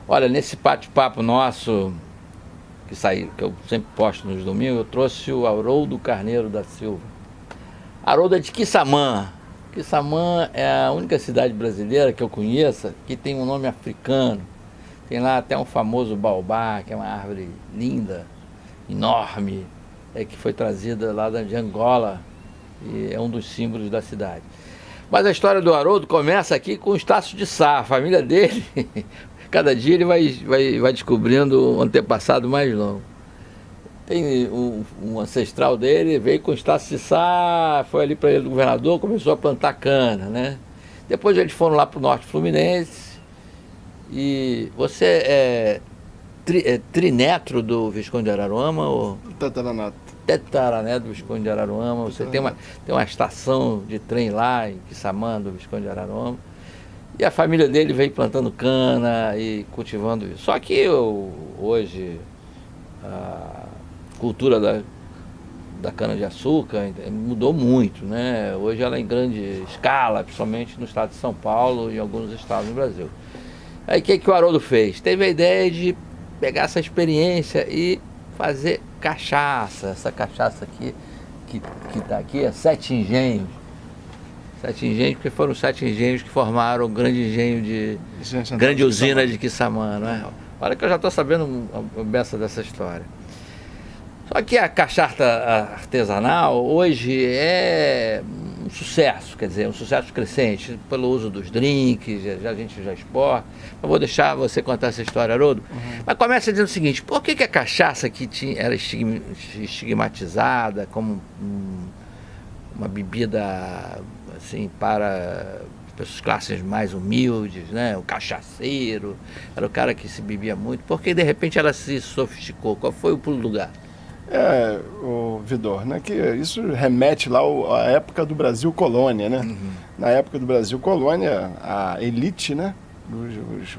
Olha, nesse bate-papo nosso, que eu sempre posto nos domingos, eu trouxe o Haroldo Carneiro da Silva. Haroldo é de Quissamã. Quissamã é a única cidade brasileira que eu conheça que tem um nome africano. Tem lá até um famoso baobá, que é uma árvore linda, enorme, que foi trazida lá de Angola e é um dos símbolos da cidade. Mas a história do Haroldo começa aqui com o Estácio de Sá, a família dele. Cada dia ele vai descobrindo um antepassado mais longo. Tem um ancestral dele, veio com o Estácio de Sá, foi ali para ele do governador, começou a plantar cana, né? Depois eles foram lá para o norte fluminense. E você é trinetro do Visconde de Araruama? Ou... Tataraneto do Visconde de Araruama. Você tem uma estação de trem lá em Quissamã, do Visconde de Araruama. E a família dele veio plantando cana e cultivando isso. Só que hoje a cultura da cana-de-açúcar mudou muito, né? Hoje ela é em grande escala, principalmente no estado de São Paulo e em alguns estados do Brasil. Aí o que o Haroldo fez? Teve a ideia de pegar essa experiência e fazer cachaça. Essa cachaça aqui, que está aqui, é 7 engenhos. 7 engenhos, porque foram 7 engenhos que formaram o grande engenho grande usina de Quissamã, não é? Olha que eu já estou sabendo a beça dessa história. Só que a cachaça artesanal hoje é um sucesso, quer dizer, um sucesso crescente, pelo uso dos drinks, a gente já exporta. Eu vou deixar você contar essa história, Haroldo. Mas começa dizendo o seguinte: por que a cachaça que era estigmatizada como uma bebida assim para as classes mais humildes, né? O cachaceiro era o cara que se bebia muito, por que de repente ela se sofisticou? Qual foi o pulo do gato? O Vidor, né, que isso remete lá à época do Brasil Colônia, né? Na época do Brasil Colônia, a elite, né,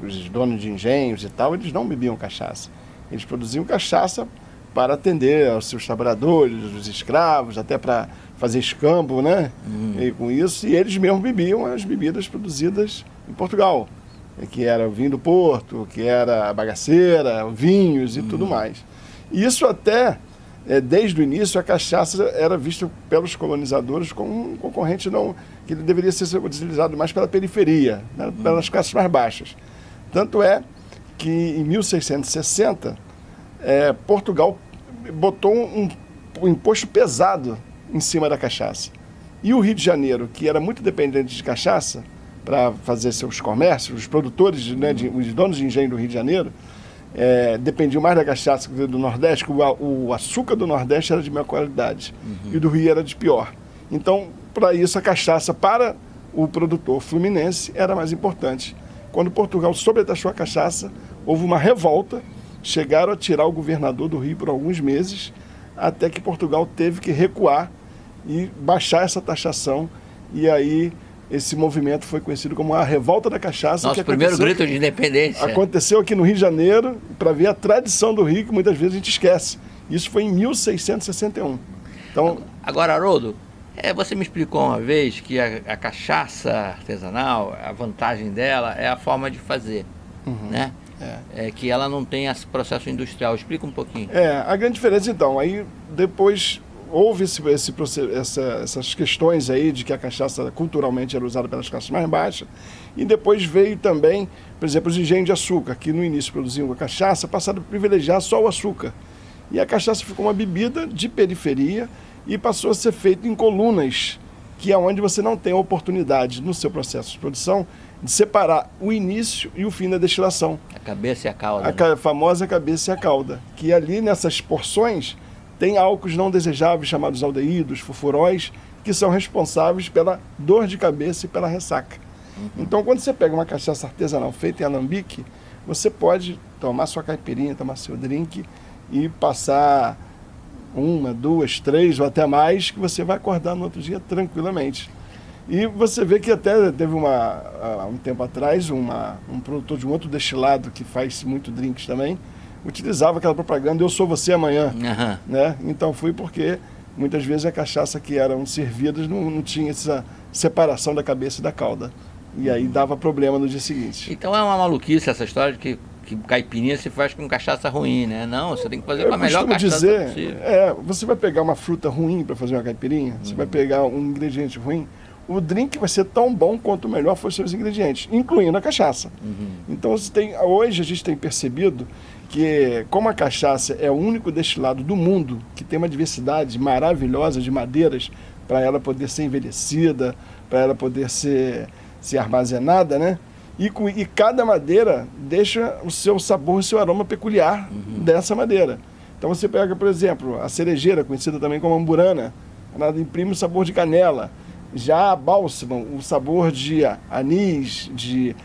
os donos de engenhos e tal, eles não bebiam cachaça. Eles produziam cachaça para atender aos seus trabalhadores, os escravos, até para fazer escambo, né? E com isso, e eles mesmos bebiam as bebidas produzidas em Portugal, que era o vinho do Porto, que era a bagaceira, vinhos e tudo mais. E isso até... desde o início, a cachaça era vista pelos colonizadores como um concorrente que deveria ser utilizado mais pela periferia, né, pelas classes mais baixas. Tanto é que, em 1660, Portugal botou um imposto pesado em cima da cachaça. E o Rio de Janeiro, que era muito dependente de cachaça para fazer seus comércios, os produtores, né, os donos de engenho do Rio de Janeiro, dependiam mais da cachaça do Nordeste, que o açúcar do Nordeste era de melhor qualidade e do Rio era de pior. Então, para isso, a cachaça para o produtor fluminense era mais importante. Quando Portugal sobretaxou a cachaça, houve uma revolta, chegaram a tirar o governador do Rio por alguns meses, até que Portugal teve que recuar e baixar essa taxação, e aí esse movimento foi conhecido como a Revolta da Cachaça. Nosso primeiro grito de independência. Aconteceu aqui no Rio de Janeiro, para ver a tradição do Rio, que muitas vezes a gente esquece. Isso foi em 1661. Então, agora, Haroldo, você me explicou uma vez que a cachaça artesanal, a vantagem dela é a forma de fazer, né? Que ela não tem esse processo industrial. Explica um pouquinho. A grande diferença, então, aí depois... houve essas questões aí de que a cachaça culturalmente era usada pelas classes mais baixas, e depois veio também, por exemplo, os engenhos de açúcar, que no início produziam a cachaça, passaram a privilegiar só o açúcar. E a cachaça ficou uma bebida de periferia e passou a ser feita em colunas, que é onde você não tem a oportunidade, no seu processo de produção, de separar o início e o fim da destilação. A cabeça e a cauda. A famosa cabeça e a cauda, que ali nessas porções tem álcools não desejáveis, chamados aldeídos, furfuróis, que são responsáveis pela dor de cabeça e pela ressaca. Então, quando você pega uma cachaça artesanal feita em alambique, você pode tomar sua caipirinha, tomar seu drink e passar 1, 2, 3 ou até mais, que você vai acordar no outro dia tranquilamente. E você vê que até teve um tempo atrás, um produtor de um outro destilado que faz muito drinks também, utilizava aquela propaganda "Eu sou você amanhã", né? Então foi porque muitas vezes a cachaça que eram servidas não tinha essa separação da cabeça e da cauda. E aí dava problema no dia seguinte. Então é uma maluquice essa história de que que caipirinha se faz com cachaça ruim, né? Não, você tem que fazer com a Eu melhor costumo cachaça dizer, possível. você vai pegar uma fruta ruim para fazer uma caipirinha, você vai pegar um ingrediente ruim, o drink vai ser tão bom quanto melhor for seus ingredientes, incluindo a cachaça. Então hoje a gente tem percebido que, como a cachaça é o único destilado do mundo que tem uma diversidade maravilhosa de madeiras para ela poder ser envelhecida, para ela poder ser armazenada, né? E cada madeira deixa o seu sabor, o seu aroma peculiar dessa madeira. Então você pega, por exemplo, a cerejeira, conhecida também como amburana, ela imprime o sabor de canela. Já a bálsamo, o sabor de anis, de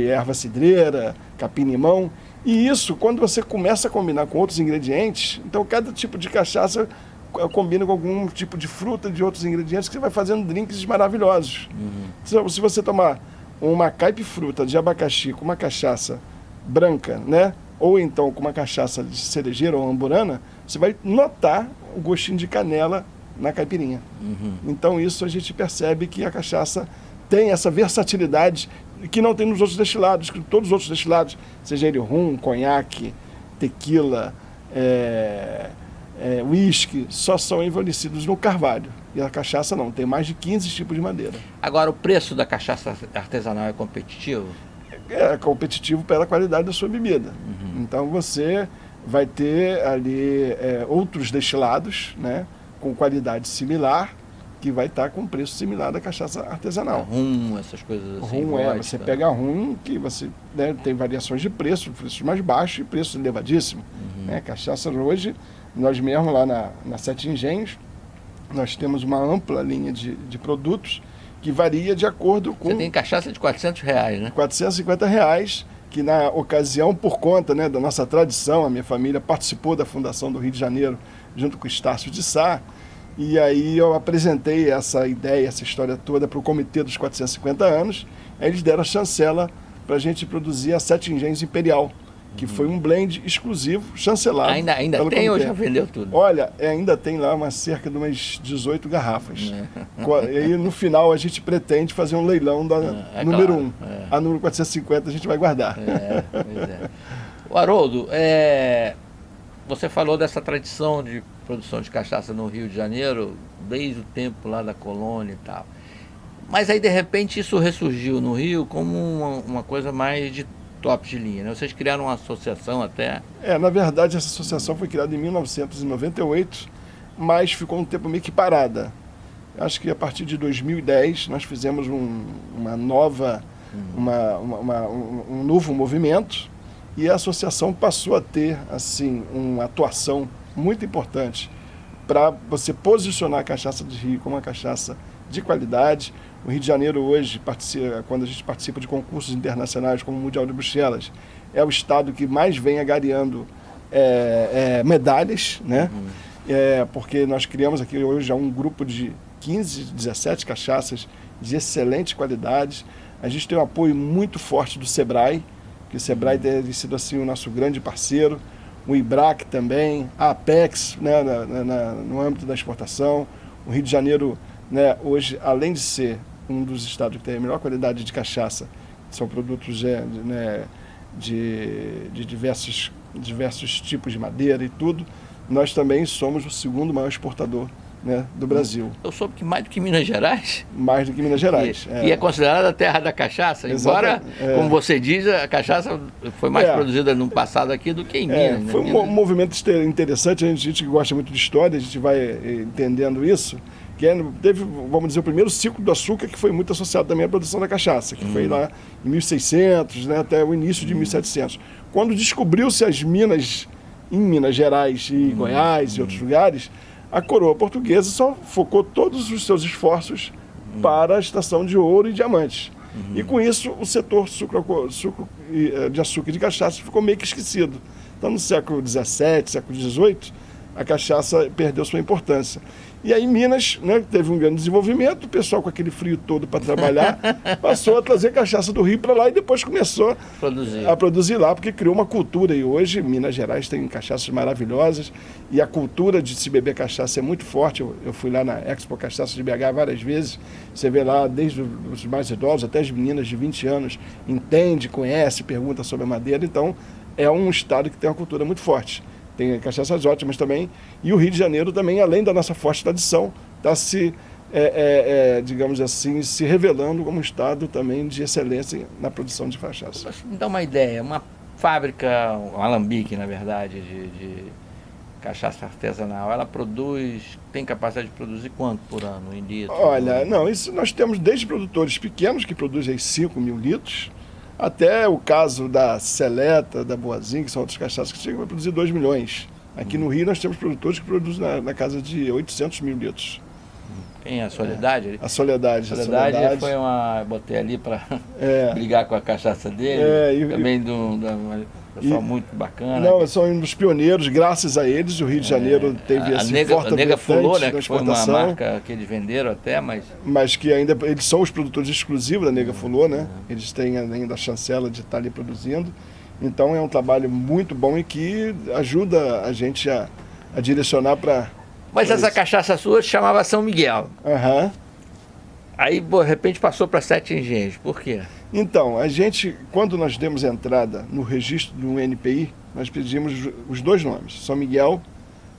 erva cidreira, capim-limão. E isso, quando você começa a combinar com outros ingredientes, então cada tipo de cachaça combina com algum tipo de fruta, de outros ingredientes, que você vai fazendo drinks maravilhosos. Se você tomar uma caipifruta de abacaxi com uma cachaça branca, né? Ou então com uma cachaça de cerejeira ou amburana, você vai notar o gostinho de canela na caipirinha. Então isso a gente percebe que a cachaça tem essa versatilidade que não tem nos outros destilados, que todos os outros destilados, seja ele rum, conhaque, tequila, whisky, só são envelhecidos no carvalho. E a cachaça não, tem mais de 15 tipos de madeira. Agora, o preço da cachaça artesanal é competitivo? É competitivo pela qualidade da sua bebida. Então você vai ter ali outros destilados, né, com qualidade similar, que vai estar com preço similar da cachaça artesanal. Rum, essas coisas assim. Rum você pega rum, que você tem variações de preços mais baixos e preços elevadíssimos. Cachaça hoje, nós mesmos lá na Sete Engenhos, nós temos uma ampla linha de produtos que varia de acordo com... Você tem cachaça de R$400, né? R$450, que na ocasião, por conta, né, da nossa tradição, a minha família participou da fundação do Rio de Janeiro, junto com o Estácio de Sá, e aí eu apresentei essa ideia, essa história toda para o comitê dos 450 anos, aí eles deram a chancela para a gente produzir a Sete Engenhos Imperial, que foi um blend exclusivo, chancelado. Ainda pelo tem comitê. ou já vendeu tudo? Olha, ainda tem lá cerca de umas 18 garrafas. E aí no final a gente pretende fazer um leilão da número 1. A número 450 a gente vai guardar. Pois é. O Haroldo, você falou dessa tradição de produção de cachaça no Rio de Janeiro, desde o tempo lá da colônia e tal. Mas aí de repente isso ressurgiu no Rio como uma coisa mais de top de linha, né? Vocês criaram uma associação até... Na verdade, essa associação foi criada em 1998, mas ficou um tempo meio que parada. Acho que a partir de 2010 nós fizemos um novo movimento e a associação passou a ter assim, uma atuação muito importante para você posicionar a cachaça de Rio como uma cachaça de qualidade. O Rio de Janeiro hoje, quando a gente participa de concursos internacionais como o Mundial de Bruxelas, é o estado que mais vem agariando medalhas, né? Porque nós criamos aqui hoje já um grupo de 15, 17 cachaças de excelente qualidade. A gente tem um apoio muito forte do Sebrae, que o Sebrae tem sido assim, o nosso grande parceiro, o IBRAC também, a Apex, né, no âmbito da exportação. O Rio de Janeiro, né, hoje, além de ser um dos estados que tem a melhor qualidade de cachaça, são produtos de diversos tipos de madeira e tudo, nós também somos o segundo maior exportador, né, do Brasil. Eu soube que mais do que Minas Gerais? Mais do que Minas Gerais. E é considerada a terra da cachaça, embora, como você diz, a cachaça foi mais produzida no passado aqui do que em Minas. Foi um movimento interessante, a gente que gosta muito de história, a gente vai entendendo isso, que teve, vamos dizer, o primeiro ciclo do açúcar, que foi muito associado também à produção da cachaça, que foi lá em 1600, né, até o início de 1700. Quando descobriu-se as minas em Minas Gerais e Goiás e outros lugares, a coroa portuguesa só focou todos os seus esforços para a extração de ouro e diamantes. E com isso, o setor de açúcar e de cachaça ficou meio que esquecido. Então, no século XVII, século XVIII, a cachaça perdeu sua importância. E aí Minas, né, teve um grande desenvolvimento, o pessoal com aquele frio todo para trabalhar, passou a trazer cachaça do Rio para lá e depois começou a produzir lá, porque criou uma cultura. E hoje Minas Gerais tem cachaças maravilhosas e a cultura de se beber cachaça é muito forte. Eu fui lá na Expo Cachaça de BH várias vezes, você vê lá desde os mais idosos até as meninas de 20 anos, entende, conhece, pergunta sobre a madeira. Então é um estado que tem uma cultura muito forte. Tem cachaças ótimas também, e o Rio de Janeiro também, além da nossa forte tradição, está se, digamos assim, se revelando como um estado também de excelência na produção de cachaça. Me dá uma ideia, uma fábrica, um alambique, na verdade, de cachaça artesanal, ela tem capacidade de produzir quanto por ano em litros? Olha, não, isso nós temos desde produtores pequenos, que produzem 5 mil litros, até o caso da Seleta, da Boazinha, que são outras cachaças que chegam a produzir 2 milhões. Aqui no Rio nós temos produtores que produzem na casa de 800 mil litros. Quem é a Soledade? A Soledade. A Soledade foi botei ali para brigar com a cachaça dele, também pessoal muito bacana. Não, são um dos pioneiros, graças a eles, o Rio de Janeiro teve esse forte Nega Fulô, né, da que foi uma marca que eles venderam até, mas que ainda, eles são os produtores exclusivos da Nega Fulô, né? Eles têm ainda a chancela de estar ali produzindo. Então é um trabalho muito bom e que ajuda a gente a direcionar para... Mas essa cachaça sua chamava São Miguel. Aí, de repente, passou para Sete Engenhos. Por quê? Então, a gente, quando nós demos entrada no registro do NPI, nós pedimos os 2 nomes. São Miguel,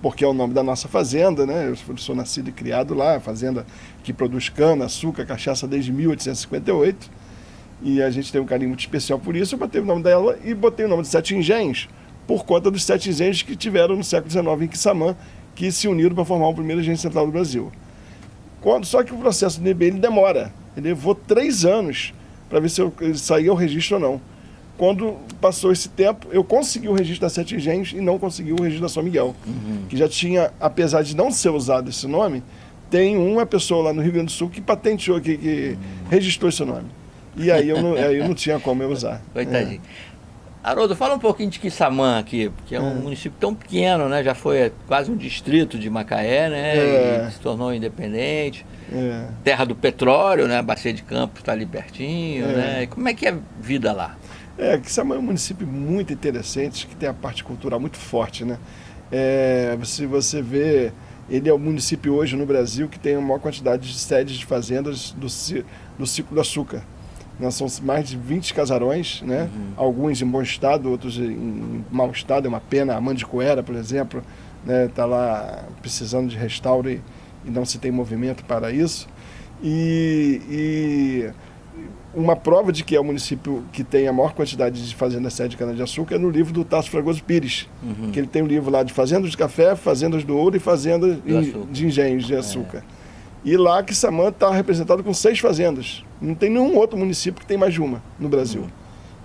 porque é o nome da nossa fazenda, né? Eu sou nascido e criado lá, a fazenda que produz cana, açúcar, cachaça desde 1858. E a gente tem um carinho muito especial por isso. Eu botei o nome dela e botei o nome de Sete Engenhos, por conta dos 7 engenhos que tiveram no século XIX em Quissamã, que se uniram para formar o primeiro engenho central do Brasil. Só que o processo do NPI ele demora. Ele levou 3 anos para ver se ele saía o registro ou não. Quando passou esse tempo, eu consegui o registro da Sete Engenhos e não consegui o registro da São Miguel. Que já tinha, apesar de não ser usado esse nome, tem uma pessoa lá no Rio Grande do Sul que patenteou, que registrou esse nome. E aí eu não tinha como eu usar. Coitadinho. Haroldo, fala um pouquinho de Quissamã aqui, que é um município tão pequeno, né? Já foi quase um distrito de Macaé, né? E se tornou independente. Terra do petróleo, né? A Bacia de Campos está ali pertinho, né? E como é que é a vida lá? Quissamã é um município muito interessante, que tem a parte cultural muito forte, né? Se você vê, ele é o município hoje no Brasil que tem a maior quantidade de sedes de fazendas do ciclo do açúcar. São mais de 20 casarões, né? Alguns em bom estado, outros em mau estado, é uma pena. A Mandicoera, por exemplo, está lá precisando de restauro e não se tem movimento para isso. E uma prova de que é o município que tem a maior quantidade de fazendas sede de cana-de-açúcar é no livro do Tasso Fragoso Pires, que ele tem um livro lá de fazendas de café, fazendas do ouro e fazendas de engenhos de açúcar. E lá Quissamã está representado com 6 fazendas. Não tem nenhum outro município que tem mais de uma no Brasil.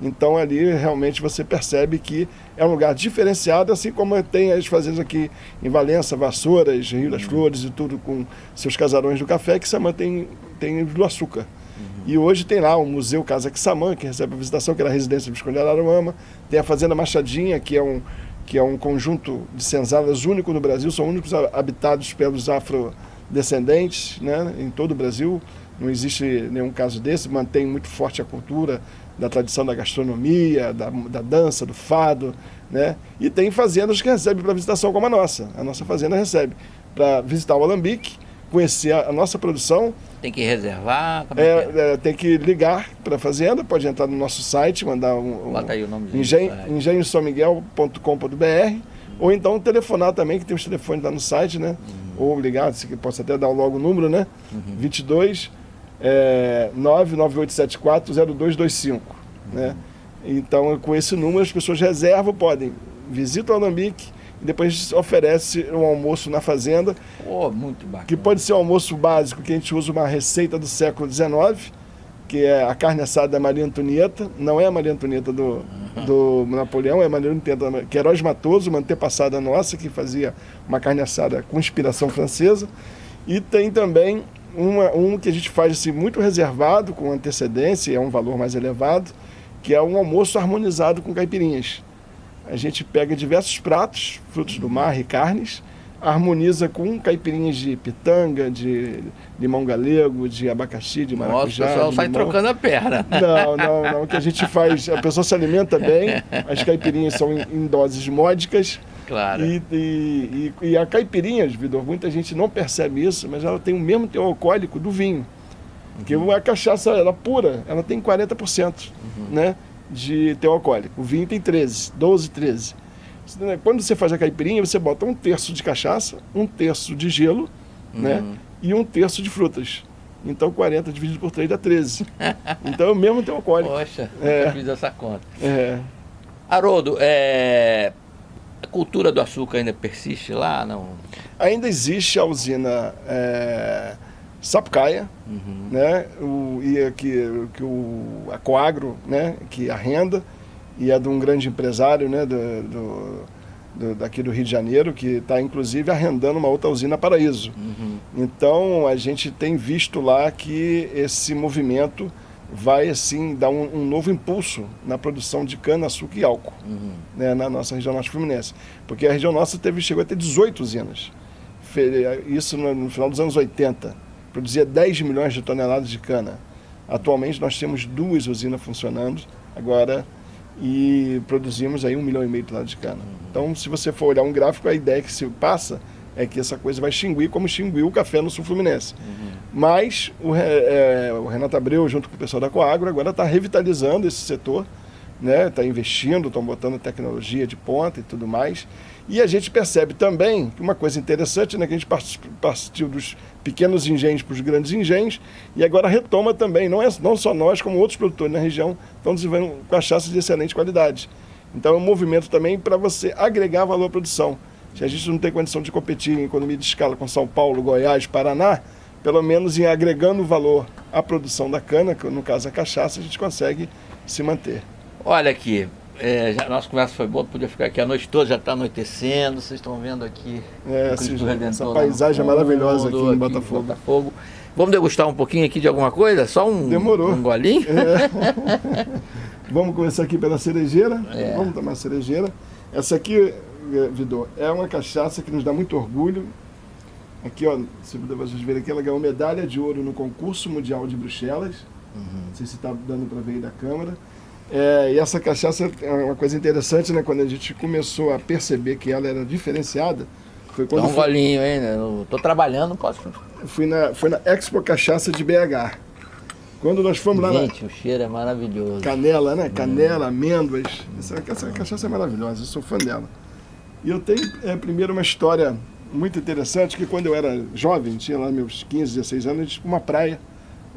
Então ali realmente você percebe que é um lugar diferenciado, assim como tem as fazendas aqui em Valença, Vassouras, Rio das Flores e tudo com seus casarões do café. Quissamã tem do açúcar. E hoje tem lá o Museu Casa Quissamã, que recebe a visitação, que era a residência do Visconde de Araruama. Tem a Fazenda Machadinha, que é um conjunto de senzalas único no Brasil, são únicos habitados pelos afrodescendentes, né, em todo o Brasil. Não existe nenhum caso desse, mantém muito forte a cultura da tradição da gastronomia, da dança, do fado, né? E tem fazendas que recebem para visitação como a nossa. A nossa fazenda recebe para visitar o alambique, conhecer a nossa produção. Tem que reservar? Tem que ligar para a fazenda, pode entrar no nosso site, mandar bota aí o nome engenhosommiguel.com.br, ou então telefonar também, que tem os telefones lá no site, né? Ou ligar, posso até dar logo o número, né? 22 998740225, né? Então, com esse número, as pessoas reservam, visitam o alambique e depois a gente oferece um almoço na fazenda. Muito bacana. Que pode ser um almoço básico, que a gente usa uma receita do século XIX, que é a carne assada da Maria Antonieta. Não é a Maria Antonieta do Napoleão, é a Maria Antonieta Queiroz Matoso, uma antepassada nossa, que fazia uma carne assada com inspiração francesa. E tem também um que a gente faz assim, muito reservado, com antecedência, é um valor mais elevado, que é um almoço harmonizado com caipirinhas. A gente pega diversos pratos, frutos do mar e carnes, harmoniza com caipirinhas de pitanga, de limão galego, de abacaxi, de maracujá. Nossa, o pessoal de sai limão. trocando a perna. Não. O que a gente faz, a pessoa se alimenta bem, as caipirinhas são em doses módicas. Claro. E a caipirinha, Vidor, muita gente não percebe isso, mas ela tem o mesmo teor alcoólico do vinho. Porque a cachaça, ela pura, ela tem 40%, né, de teor alcoólico. O vinho tem 13, 12, 13. Quando você faz a caipirinha, você bota 1/3 de cachaça, 1/3 de gelo, né, e 1/3 de frutas. Então 40 dividido por 3 dá 13. Então é o mesmo teor alcoólico. Poxa, eu fiz essa conta. É. Haroldo, a cultura do açúcar ainda persiste lá? Não? Ainda existe a usina Sapucaia, né? A Coagro, né? Que arrenda, e é de um grande empresário, né? Daqui do Rio de Janeiro, que está inclusive arrendando uma outra usina Paraíso. Então a gente tem visto lá que esse movimento vai assim dar um novo impulso na produção de cana, açúcar e álcool, né, na nossa região norte fluminense. Porque a região nossa chegou a ter 18 usinas. Isso no final dos anos 80. Produzia 10 milhões de toneladas de cana. Atualmente nós temos 2 usinas funcionando agora e produzimos aí 1,5 milhão de toneladas de cana. Então, se você for olhar um gráfico, a ideia que se passa é que essa coisa vai extinguir como extinguiu o café no sul fluminense. Mas o Renato Abreu, junto com o pessoal da Coagro, agora está revitalizando esse setor, né? Está investindo, estão botando tecnologia de ponta e tudo mais. E a gente percebe também que uma coisa interessante, né, que a gente partiu dos pequenos engenhos para os grandes engenhos e agora retoma também, não só nós, como outros produtores na região estão desenvolvendo cachaças de excelente qualidade. Então é um movimento também para você agregar valor à produção. Se a gente não tem condição de competir em economia de escala com São Paulo, Goiás, Paraná, pelo menos em agregando valor à produção da cana, que no caso a cachaça, a gente consegue se manter. Olha aqui, a nossa conversa foi boa, podia ficar aqui a noite toda, já está anoitecendo, vocês estão vendo aqui o Cristo Redentor. Essa paisagem maravilhosa aqui em Botafogo. Vamos degustar um pouquinho aqui de alguma coisa? Só um golinho? Vamos começar aqui pela cerejeira. Vamos tomar a cerejeira. Essa aqui, Vidor, é uma cachaça que nos dá muito orgulho. Aqui, ó, se vocês verem aqui, ela ganhou medalha de ouro no concurso mundial de Bruxelas. Não sei se está dando para ver aí da câmera. E essa cachaça é uma coisa interessante, né? Quando a gente começou a perceber que ela era diferenciada, foi quando... Dá um golinho aí, né? Eu tô trabalhando, não posso... Foi na Expo Cachaça de BH. Quando nós fomos lá... Gente, o cheiro é maravilhoso. Canela, né? Canela, amêndoas. Essa cachaça é maravilhosa, eu sou fã dela. E eu tenho, primeiro, uma história muito interessante, que quando eu era jovem, tinha lá meus 15, 16 anos, a gente ia para uma praia,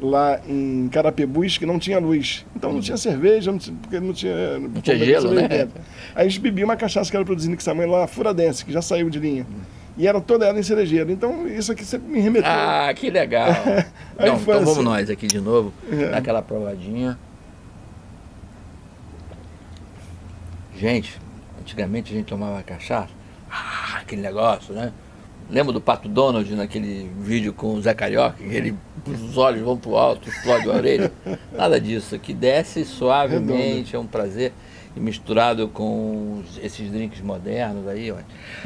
lá em Carapebus, que não tinha luz. Então não tinha cerveja, porque não tinha... Não tinha gelo, né? Aí a gente bebia uma cachaça que era produzida em Quissamã, lá, Furadense, que já saiu de linha. E era toda ela em cerejeiro. Então isso aqui sempre me remeteu. Ah, que legal. Não, então vamos nós aqui de novo, dar aquela provadinha. Gente, antigamente a gente tomava cachaça, aquele negócio, né? Lembra do Pato Donald naquele vídeo com o Zé Carioca, que os olhos vão pro alto, explode a orelha? Nada disso, aqui desce suavemente, é um prazer, e misturado com esses drinks modernos aí.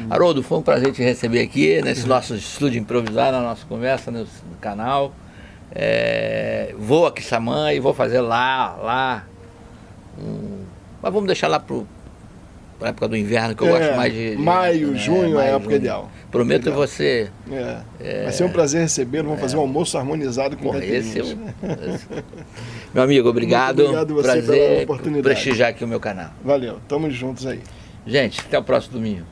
Haroldo, foi um prazer te receber aqui, nesse nosso estúdio improvisado, na nossa conversa no canal. Vou a Quissamã e vou fazer lá. Mas vamos deixar lá para a época do inverno, que eu gosto mais de... Maio, junho é a época ideal. Prometo você... Vai ser um prazer recebê-lo, vamos fazer um almoço harmonizado com esse Meu amigo, obrigado. Muito obrigado você prazer pela oportunidade. Prestigiar aqui o meu canal. Valeu, estamos juntos aí. Gente, até o próximo domingo.